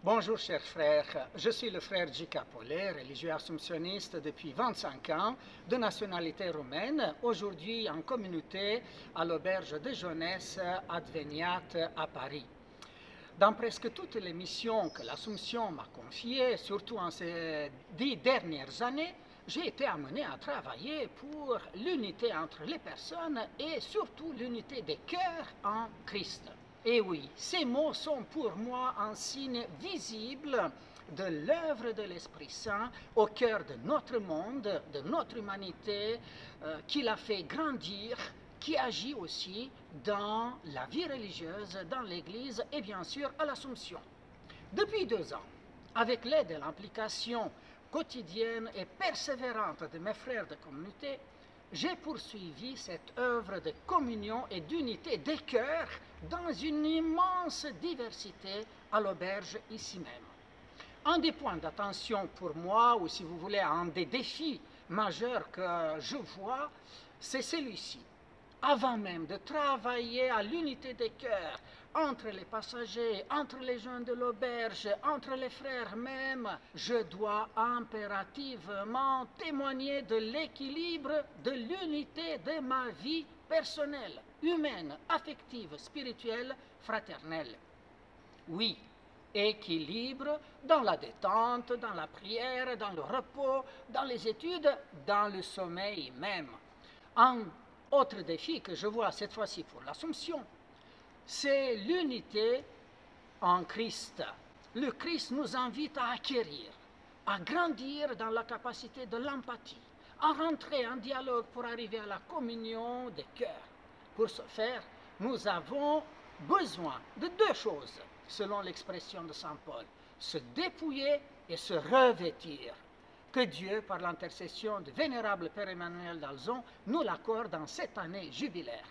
Bonjour chers frères, je suis le frère J.K. Paulet, religieux assomptionniste depuis 25 ans, de nationalité roumaine, aujourd'hui en communauté à l'auberge de jeunesse Adveniat à Paris. Dans presque toutes les missions que l'Assomption m'a confiées, surtout en ces 10 dernières années, j'ai été amené à travailler pour l'unité entre les personnes et surtout l'unité des cœurs en Christ. Et oui, ces mots sont pour moi un signe visible de l'œuvre de l'Esprit Saint au cœur de notre monde, de notre humanité, qu'il a fait grandir, qui agit aussi dans la vie religieuse, dans l'Église et bien sûr à l'Assomption. Depuis 2 ans, avec l'aide et l'implication quotidienne et persévérante de mes frères de communauté, j'ai poursuivi cette œuvre de communion et d'unité des cœurs dans une immense diversité à l'auberge ici même. Un des points d'attention pour moi, ou si vous voulez, un des défis majeurs que je vois, c'est celui-ci. Avant même de travailler à l'unité des cœurs entre les passagers, entre les gens de l'auberge, entre les frères même, je dois impérativement témoigner de l'équilibre, de l'unité de ma vie personnelle, humaine, affective, spirituelle, fraternelle. Oui, équilibre dans la détente, dans la prière, dans le repos, dans les études, dans le sommeil même. Un autre défi que je vois cette fois-ci pour l'Assomption, c'est l'unité en Christ. Le Christ nous invite à acquérir, à grandir dans la capacité de l'empathie, à rentrer en dialogue pour arriver à la communion des cœurs. Pour ce faire, nous avons besoin de 2 choses, selon l'expression de Saint Paul, se dépouiller et se revêtir. Que Dieu, par l'intercession du vénérable Père Emmanuel d'Alzon, nous l'accorde dans cette année jubilaire.